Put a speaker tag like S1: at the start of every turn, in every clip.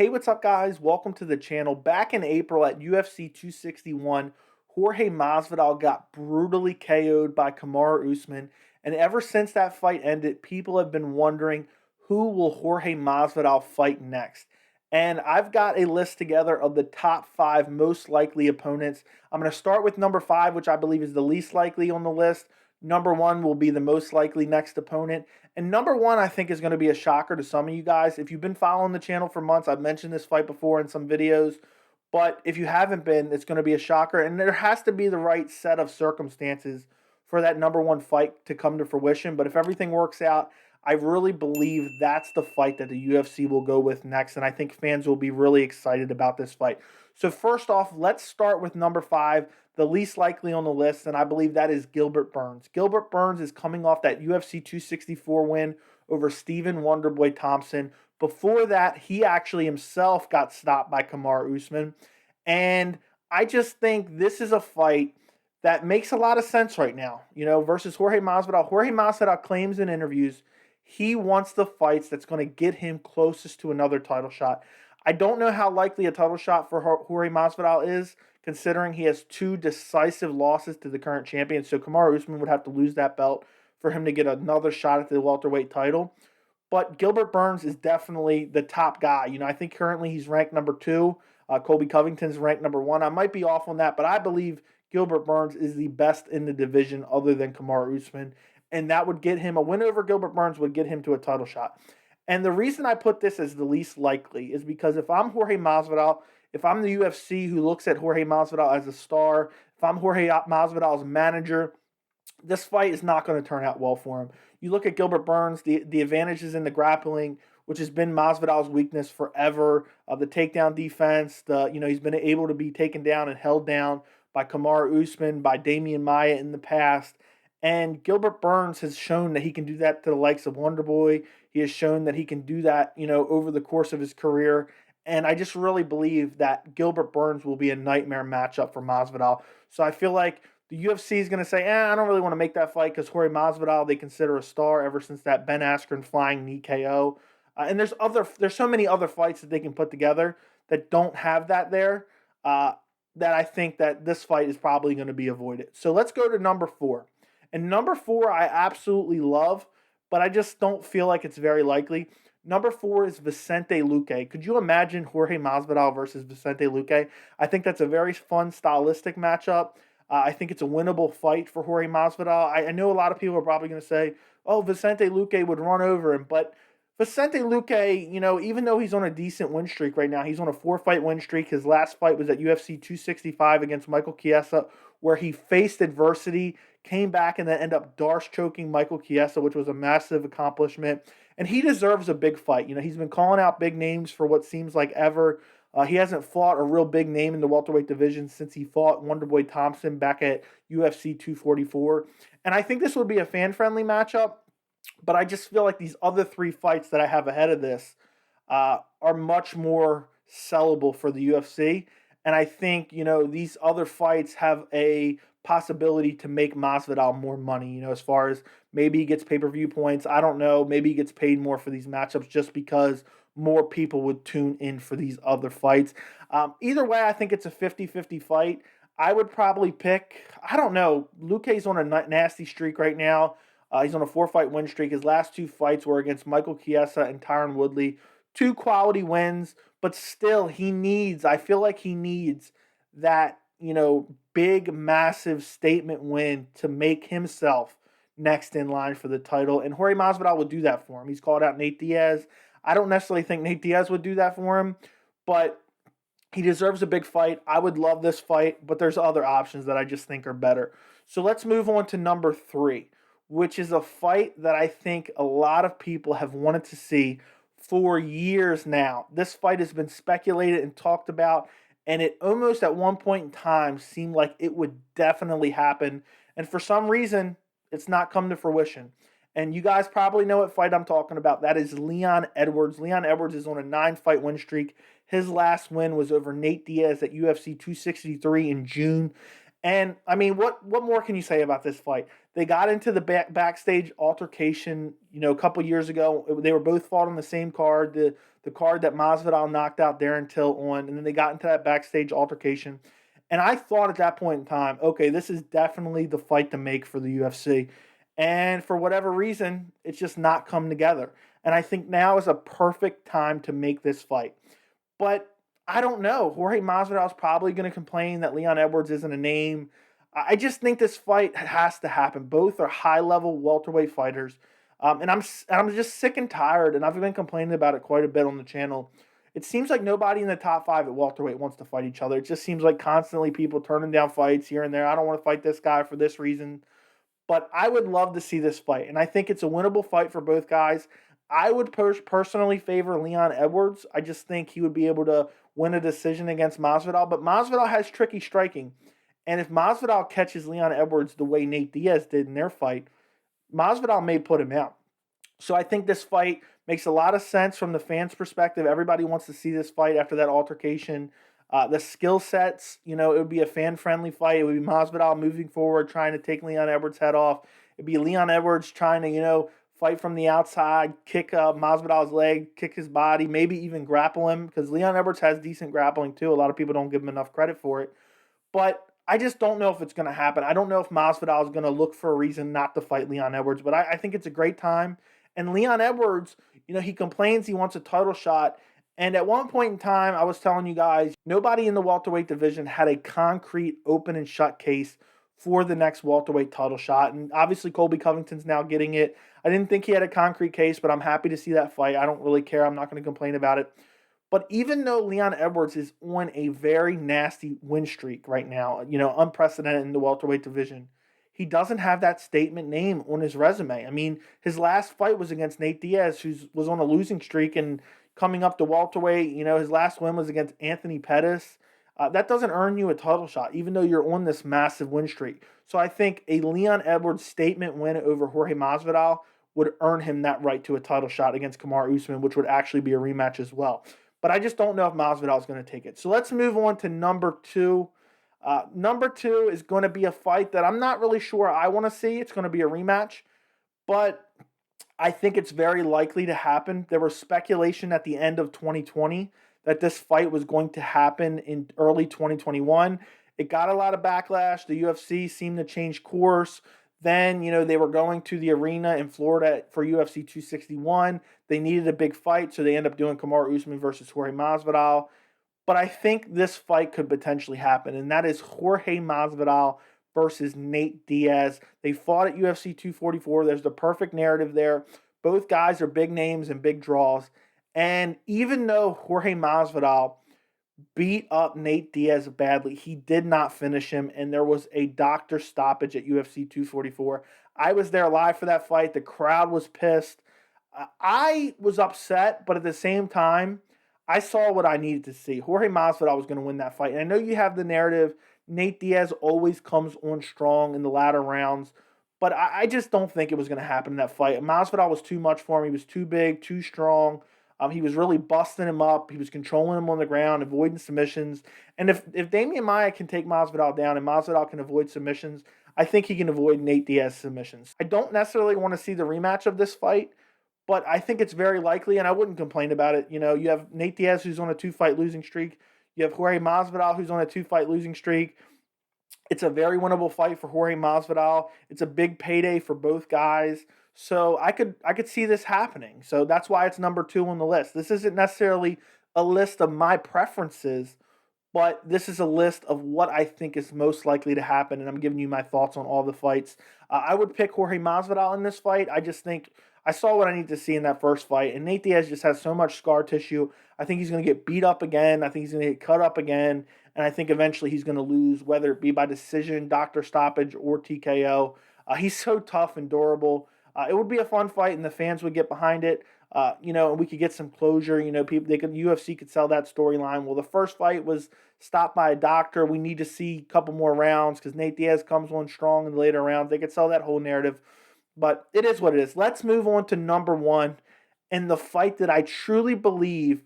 S1: Hey, what's up, guys? Welcome to the channel. Back in April at UFC 261, Jorge Masvidal got brutally KO'd by Kamaru Usman, and ever since that fight ended, people have been wondering who will Jorge Masvidal fight next. And I've got a list together of the top 5 most likely opponents. I'm going to start with number 5, which I believe is the least likely on the list. Number 1 will be the most likely next opponent. And number 1, I think, is going to be a shocker to some of you guys. If you've been following the channel for months, I've mentioned this fight before in some videos. But if you haven't been, it's going to be a shocker. And there has to be the right set of circumstances for that number 1 fight to come to fruition. But if everything works out, I really believe that's the fight that the UFC will go with next. And I think fans will be really excited about this fight. So first off, let's start with number 5, the least likely on the list, and I believe that is Gilbert Burns. Gilbert Burns is coming off that UFC 264 win over Stephen Wonderboy Thompson. Before that, he actually himself got stopped by Kamaru Usman. And I just think this is a fight that makes a lot of sense right now, versus Jorge Masvidal. Jorge Masvidal claims in interviews he wants the fights that's going to get him closest to another title shot. I don't know how likely a title shot for Jorge Masvidal is, considering he has 2 decisive losses to the current champion. So Kamaru Usman would have to lose that belt for him to get another shot at the welterweight title. But Gilbert Burns is definitely the top guy. I think currently he's ranked number 2. Colby Covington's ranked number 1. I might be off on that, but I believe Gilbert Burns is the best in the division other than Kamaru Usman. And that would get him, a win over Gilbert Burns would get him to a title shot. And the reason I put this as the least likely is because if I'm Jorge Masvidal, if I'm the UFC who looks at Jorge Masvidal as a star, if I'm Jorge Masvidal's manager, this fight is not going to turn out well for him. You look at Gilbert Burns, the advantages in the grappling, which has been Masvidal's weakness forever. The takedown defense, he's been able to be taken down and held down by Kamaru Usman, by Damian Maia in the past. And Gilbert Burns has shown that he can do that to the likes of Wonderboy. He has shown that he can do that, over the course of his career. And I just really believe that Gilbert Burns will be a nightmare matchup for Masvidal. So I feel like the UFC is going to say, I don't really want to make that fight because Jorge Masvidal, they consider a star ever since that Ben Askren flying knee KO. And there's so many other fights that they can put together that don't have that there, that I think that this fight is probably going to be avoided. So let's go to number 4. And number 4, I absolutely love, but I just don't feel like it's very likely. Number 4 is Vicente Luque. Could you imagine Jorge Masvidal versus Vicente Luque? I think that's a very fun stylistic matchup. I think it's a winnable fight for Jorge Masvidal. I know a lot of people are probably going to say, oh, Vicente Luque would run over him. But Vicente Luque, even though he's on a decent win streak right now, he's on a 4-fight win streak. His last fight was at UFC 265 against Michael Chiesa, where he faced adversity, came back, and then ended up Darce choking Michael Chiesa, which was a massive accomplishment. And he deserves a big fight. He's been calling out big names for what seems like ever. He hasn't fought a real big name in the welterweight division since he fought Wonderboy Thompson back at UFC 244. And I think this would be a fan-friendly matchup, but I just feel like these other 3 fights that I have ahead of this are much more sellable for the UFC. And I think, these other fights have a possibility to make Masvidal more money, as far as maybe he gets pay-per-view points. I don't know. Maybe he gets paid more for these matchups just because more people would tune in for these other fights. Either way, I think it's a 50-50 fight. I would probably pick, I don't know, Luque's on a nasty streak right now. He's on a 4-fight win streak. His last 2 fights were against Michael Chiesa and Tyron Woodley. 2 quality wins, but still I feel like he needs that, big, massive statement win to make himself next in line for the title. And Jorge Masvidal would do that for him. He's called out Nate Diaz. I don't necessarily think Nate Diaz would do that for him, but he deserves a big fight. I would love this fight, but there's other options that I just think are better. So let's move on to number 3, which is a fight that I think a lot of people have wanted to see for years now. This fight has been speculated and talked about, and it almost at one point in time seemed like it would definitely happen. And for some reason, it's not come to fruition. And you guys probably know what fight I'm talking about. That is Leon Edwards. Leon Edwards is on a 9-fight win streak. His last win was over Nate Diaz at UFC 263 in June. And, I mean, what more can you say about this fight? They got into the backstage altercation, a couple years ago. They were both fought on the same card, the card that Masvidal knocked out Darren Till on, and then they got into that backstage altercation. And I thought at that point in time, okay, this is definitely the fight to make for the UFC. And for whatever reason, it's just not come together. And I think now is a perfect time to make this fight. But I don't know. Jorge Masvidal is probably going to complain that Leon Edwards isn't a name. I just think this fight has to happen. Both are high-level welterweight fighters. And I'm just sick and tired, and I've been complaining about it quite a bit on the channel. It seems like nobody in the top 5 at welterweight wants to fight each other. It just seems like constantly people turning down fights here and there. I don't want to fight this guy for this reason. But I would love to see this fight, and I think it's a winnable fight for both guys. I would personally favor Leon Edwards. I just think he would be able to win a decision against Masvidal. But Masvidal has tricky striking, and if Masvidal catches Leon Edwards the way Nate Diaz did in their fight, Masvidal may put him out. So I think this fight makes a lot of sense from the fans' perspective. Everybody wants to see this fight after that altercation. The skill sets, it would be a fan-friendly fight. It would be Masvidal moving forward, trying to take Leon Edwards' head off. It'd be Leon Edwards trying to, fight from the outside, kick Masvidal's leg, kick his body, maybe even grapple him, because Leon Edwards has decent grappling too. A lot of people don't give him enough credit for it. But I just don't know if it's going to happen. I don't know if Masvidal is going to look for a reason not to fight Leon Edwards, but I think it's a great time. And Leon Edwards, he complains he wants a title shot. And at one point in time, I was telling you guys, nobody in the welterweight division had a concrete open and shut case for the next welterweight title shot. And obviously, Colby Covington's now getting it. I didn't think he had a concrete case, but I'm happy to see that fight. I don't really care. I'm not going to complain about it. But even though Leon Edwards is on a very nasty win streak right now, unprecedented in the welterweight division, he doesn't have that statement name on his resume. I mean, his last fight was against Nate Diaz, who was on a losing streak and coming up to welterweight. His last win was against Anthony Pettis. That doesn't earn you a title shot, even though you're on this massive win streak. So I think a Leon Edwards statement win over Jorge Masvidal would earn him that right to a title shot against Kamaru Usman, which would actually be a rematch as well. But I just don't know if Masvidal is going to take it. So let's move on to number 2. Number 2 is going to be a fight that I'm not really sure I want to see. It's going to be a rematch, but I think it's very likely to happen. There was speculation at the end of 2020 that this fight was going to happen in early 2021. It got a lot of backlash. The UFC seemed to change course. Then, they were going to the arena in Florida for UFC 261. They needed a big fight, so they ended up doing Kamaru Usman versus Jorge Masvidal. But I think this fight could potentially happen, and that is Jorge Masvidal versus Nate Diaz. They fought at UFC 244. There's the perfect narrative there. Both guys are big names and big draws. And even though Jorge Masvidal beat up Nate Diaz badly, he did not finish him, and there was a doctor stoppage at UFC 244. I was there live for that fight. The crowd was pissed. I was upset, but at the same time, I saw what I needed to see. Jorge Masvidal was going to win that fight. And I know you have the narrative, Nate Diaz always comes on strong in the latter rounds, but I just don't think it was going to happen in that fight. Masvidal was too much for him. He was too big, too strong. He was really busting him up. He was controlling him on the ground, avoiding submissions. And if Damian Maia can take Masvidal down and Masvidal can avoid submissions, I think he can avoid Nate Diaz's submissions. I don't necessarily want to see the rematch of this fight, but I think it's very likely, and I wouldn't complain about it. You have Nate Diaz, who's on a 2-fight losing streak. You have Jorge Masvidal, who's on a 2-fight losing streak. It's a very winnable fight for Jorge Masvidal. It's a big payday for both guys. So I could see this happening. So that's why it's number 2 on the list. This isn't necessarily a list of my preferences, but this is a list of what I think is most likely to happen, and I'm giving you my thoughts on all the fights. I would pick Jorge Masvidal in this fight. I just think I saw what I need to see in that first fight, and Nate Diaz just has so much scar tissue. I think he's going to get beat up again. I think he's going to get cut up again, and I think eventually he's going to lose, whether it be by decision, doctor stoppage, or TKO. He's so tough and durable. It would be a fun fight, and the fans would get behind it. And we could get some closure. UFC could sell that storyline. Well, the first fight was stopped by a doctor. We need to see a couple more rounds because Nate Diaz comes on strong in the later rounds. They could sell that whole narrative, but it is what it is. Let's move on to number 1 and the fight that I truly believe,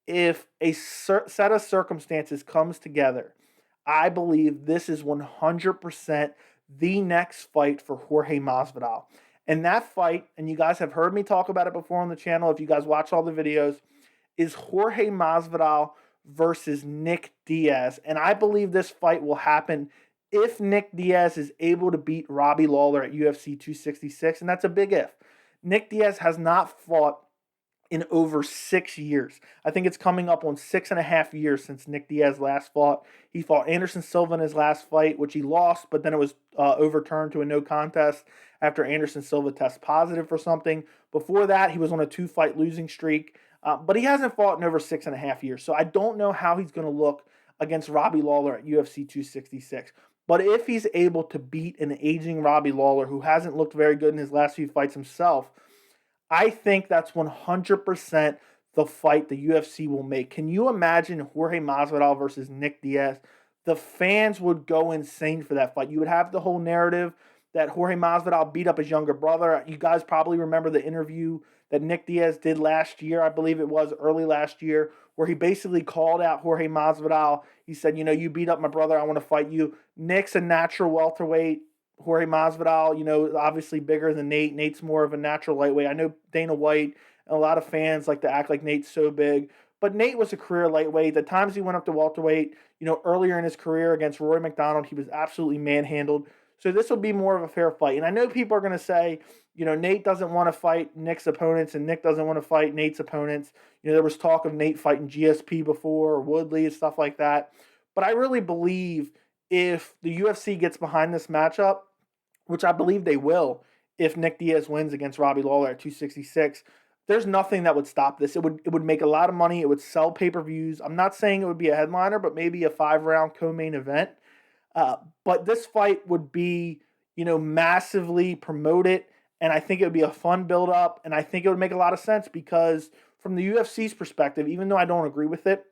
S1: if a set of circumstances comes together, I believe this is 100% the next fight for Jorge Masvidal. And that fight, and you guys have heard me talk about it before on the channel if you guys watch all the videos, is Jorge Masvidal versus Nick Diaz. And I believe this fight will happen if Nick Diaz is able to beat Robbie Lawler at UFC 266, and that's a big if. Nick Diaz has not fought in over 6 years. I think it's coming up on 6.5 years since Nick Diaz last fought. He fought Anderson Silva in his last fight, which he lost, but then it was overturned to a no contest after Anderson Silva tested positive for something. Before that, he was on a 2-fight losing streak, but he hasn't fought in over 6.5 years. So I don't know how he's going to look against Robbie Lawler at UFC 266. But if he's able to beat an aging Robbie Lawler, who hasn't looked very good in his last few fights himself, I think that's 100% the fight the UFC will make. Can you imagine Jorge Masvidal versus Nick Diaz? The fans would go insane for that fight. You would have the whole narrative that Jorge Masvidal beat up his younger brother. You guys probably remember the interview that Nick Diaz did last year, I believe it was early last year, where he basically called out Jorge Masvidal. He said, you beat up my brother, I want to fight you. Nick's a natural welterweight. Jorge Masvidal, obviously bigger than Nate. Nate's more of a natural lightweight. I know Dana White and a lot of fans like to act like Nate's so big, but Nate was a career lightweight. The times he went up to welterweight, earlier in his career against Roy McDonald, he was absolutely manhandled. So this will be more of a fair fight. And I know people are going to say, Nate doesn't want to fight Nick's opponents and Nick doesn't want to fight Nate's opponents. There was talk of Nate fighting GSP before or Woodley and stuff like that. But I really believe if the UFC gets behind this matchup, which I believe they will, if Nick Diaz wins against Robbie Lawler at 266, there's nothing that would stop this. It would make a lot of money. It would sell pay-per-views. I'm not saying it would be a headliner, but maybe a 5-round co-main event. But this fight would be, massively promoted, and I think it would be a fun build-up, and I think it would make a lot of sense because from the UFC's perspective, even though I don't agree with it,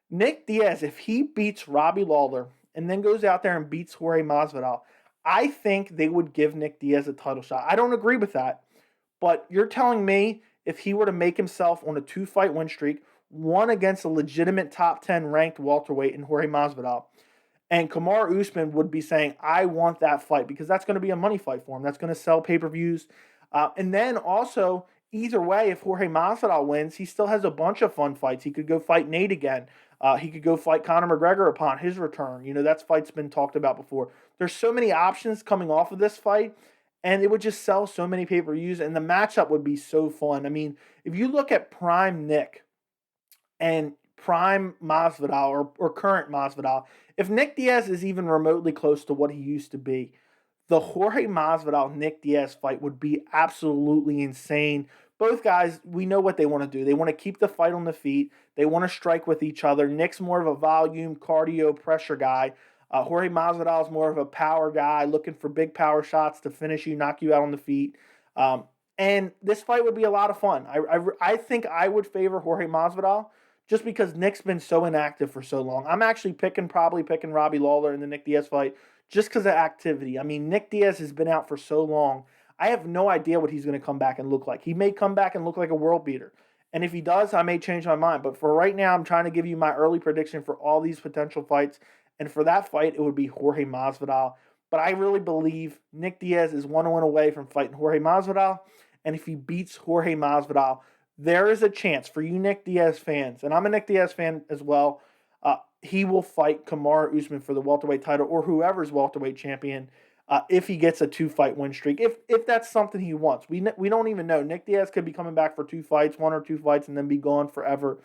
S1: Nick Diaz, if he beats Robbie Lawler and then goes out there and beats Jorge Masvidal, I think they would give Nick Diaz a title shot. I don't agree with that, but you're telling me if he were to make himself on a 2-fight win streak, one against a legitimate top 10 ranked welterweight in Jorge Masvidal, and Kamaru Usman would be saying, I want that fight because that's going to be a money fight for him. That's going to sell pay-per-views. And then also, either way, if Jorge Masvidal wins, he still has a bunch of fun fights. He could go fight Nate again. He could go fight Conor McGregor upon his return. That fight's been talked about before. There's so many options coming off of this fight, and it would just sell so many pay-per-views, and the matchup would be so fun. I mean, if you look at prime Nick and prime Masvidal or current Masvidal, if Nick Diaz is even remotely close to what he used to be, the Jorge Masvidal-Nick Diaz fight would be absolutely insane. Both guys, we know what they want to do. They want to keep the fight on the feet. They want to strike with each other. Nick's more of a volume, cardio, pressure guy. Jorge Masvidal is more of a power guy, looking for big power shots to finish you, knock you out on the feet. And this fight would be a lot of fun. I think I would favor Jorge Masvidal just because Nick's been so inactive for so long. I'm actually probably picking Robbie Lawler in the Nick Diaz fight just because of activity. I mean, Nick Diaz has been out for so long. I have no idea what he's going to come back and look like. He may come back and look like a world beater. And if he does, I may change my mind. But for right now, I'm trying to give you my early prediction for all these potential fights. And for that fight, it would be Jorge Masvidal. But I really believe Nick Diaz is 1 win away from fighting Jorge Masvidal. And if he beats Jorge Masvidal, there is a chance for you Nick Diaz fans, and I'm a Nick Diaz fan as well, he will fight Kamaru Usman for the welterweight title or whoever's welterweight champion if he gets a 2-fight win streak. If that's something he wants. We don't even know. Nick Diaz could be coming back for 2 fights, 1 or 2 fights, and then be gone forever.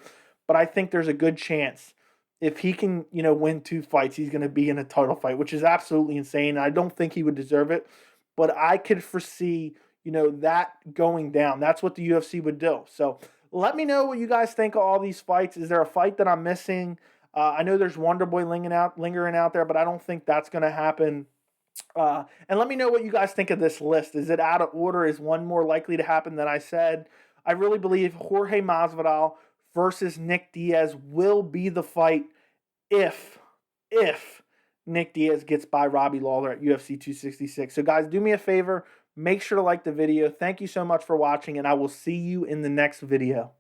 S1: But I think there's a good chance if he can, win 2 fights, he's going to be in a title fight, which is absolutely insane. I don't think he would deserve it, but I could foresee that going down. That's what the UFC would do. So let me know what you guys think of all these fights. Is there a fight that I'm missing? I know there's Wonder Boy lingering out there, but I don't think that's going to happen. And let me know what you guys think of this list. Is it out of order? Is one more likely to happen than I said? I really believe Jorge Masvidal versus Nick Diaz will be the fight if Nick Diaz gets by Robbie Lawler at UFC 266. So guys, do me a favor. Make sure to like the video. Thank you so much for watching, and I will see you in the next video.